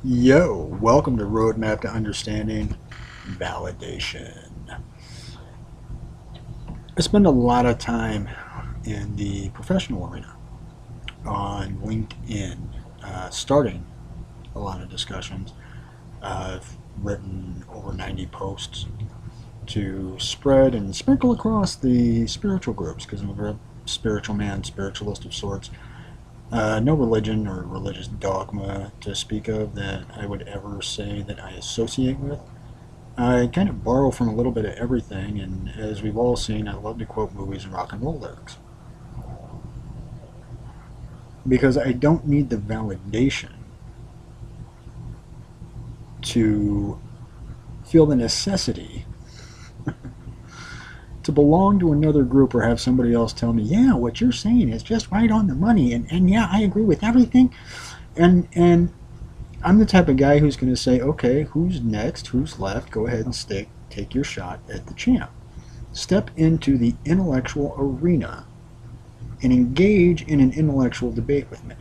Yo, welcome to Roadmap to Understanding Validation. I spend a lot of time in the professional arena on LinkedIn, starting a lot of discussions. I've written over 90 posts to spread and sprinkle across the spiritual groups because I'm a very spiritual man, spiritualist of sorts. No religion or religious dogma to speak of that I would ever say that I associate with. I kind of borrow from a little bit of everything, and as we've all seen, I love to quote movies and rock and roll lyrics. Because I don't need the validation to feel the necessity to belong to another group or have somebody else tell me, yeah, what you're saying is just right on the money, and yeah, I agree with everything. And I'm the type of guy who's going to say, okay, who's next? Who's left? Go ahead and take your shot at the champ. Step into the intellectual arena and engage in an intellectual debate with me.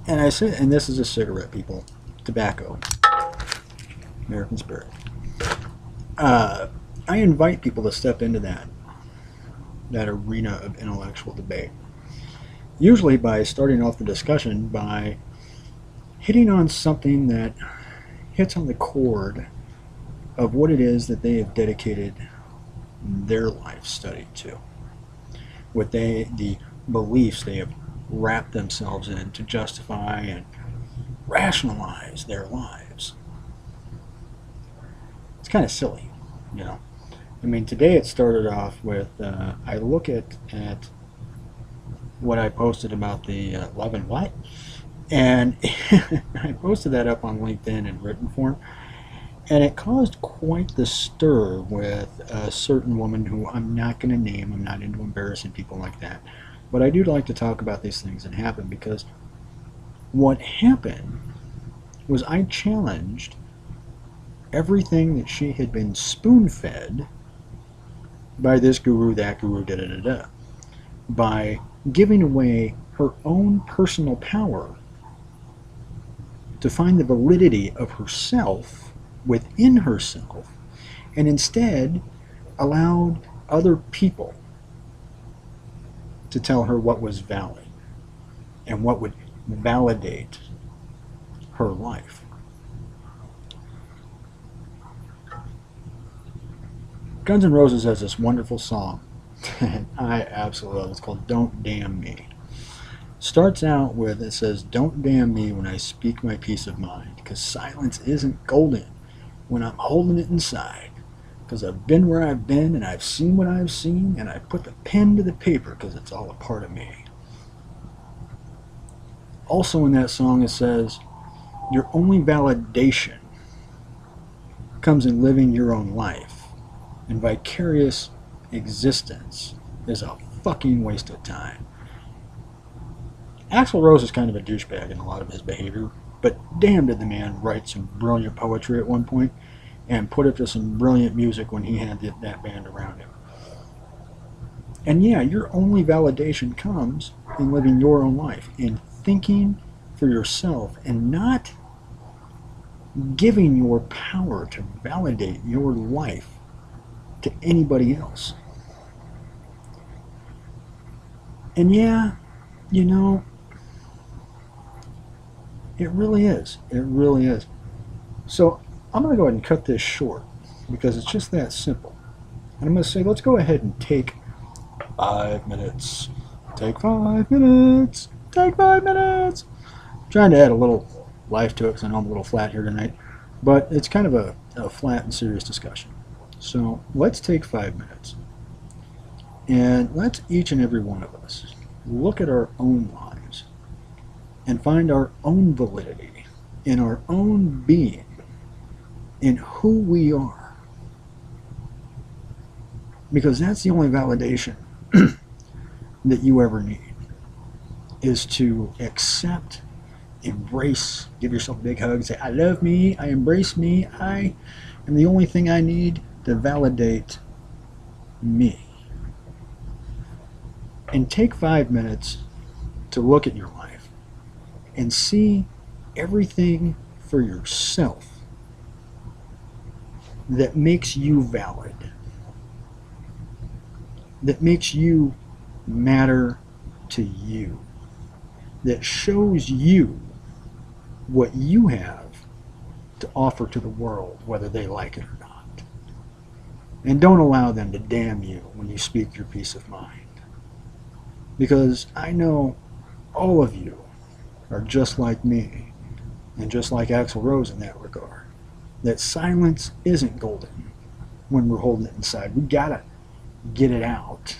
And I say, and this is a cigarette, people, tobacco, American Spirit. I invite people to step into that arena of intellectual debate. Usually by starting off the discussion by hitting on something that hits on the chord of what it is that they have dedicated their life study to, the beliefs they have wrapped themselves in to justify and rationalize their lives. It's kind of silly, you know. I mean, today it started off with I look at what I posted about the love and what, and I posted that up on LinkedIn in written form, and it caused quite the stir with a certain woman who I'm not going to name. I'm not into embarrassing people like that, but I do like to talk about these things that happen because what happened was I challenged everything that she had been spoon-fed by this guru, that guru, da da da da, by giving away her own personal power to find the validity of herself within herself, and instead allowed other people to tell her what was valid and what would validate her life. Guns N' Roses has this wonderful song I absolutely love. It's called Don't Damn Me. Starts out with, it says, don't damn me when I speak my peace of mind, because silence isn't golden when I'm holding it inside, because I've been where I've been and I've seen what I've seen, and I put the pen to the paper because it's all a part of me. Also in that song it says, your only validation comes in living your own life, and vicarious existence is a fucking waste of time. Axl Rose is kind of a douchebag in a lot of his behavior, but damn did the man write some brilliant poetry at one point and put it to some brilliant music when he had that band around him. And yeah, your only validation comes in living your own life, in thinking for yourself and not giving your power to validate your life to anybody else. And yeah, you know, it really is. It really is. So I'm going to go ahead and cut this short because it's just that simple. And I'm going to say, let's go ahead and take 5 minutes. Take 5 minutes. Take 5 minutes. I'm trying to add a little life to it because I know I'm a little flat here tonight. But it's kind of a flat and serious discussion. So let's take 5 minutes. And let's each and every one of us look at our own lives and find our own validity in our own being, in who we are. Because that's the only validation that you ever need, is to accept, embrace, give yourself a big hug, say, I love me, I embrace me, I am the only thing I need to validate me. And take 5 minutes to look at your life and see everything for yourself that makes you valid, that makes you matter to you, that shows you what you have to offer to the world, whether they like it or not. And don't allow them to damn you when you speak your peace of mind. Because I know all of you are just like me, and just like Axl Rose in that regard, that silence isn't golden when we're holding it inside. We gotta get it out.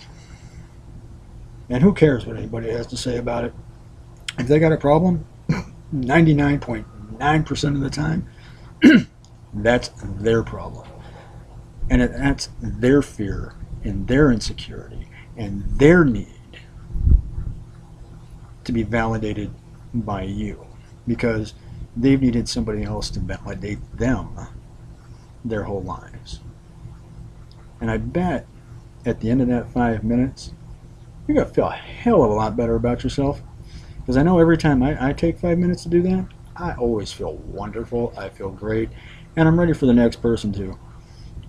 And who cares what anybody has to say about it? If they got a problem, 99.9% of the time, that's their problem. And that's their fear and their insecurity and their need to be validated by you, because they've needed somebody else to validate them their whole lives. And I bet at the end of that 5 minutes, you're going to feel a hell of a lot better about yourself. Because I know every time I take 5 minutes to do that, I always feel wonderful. I feel great. And I'm ready for the next person to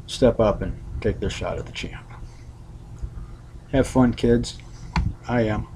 step up and take their shot at the champ. Have fun, kids. I am.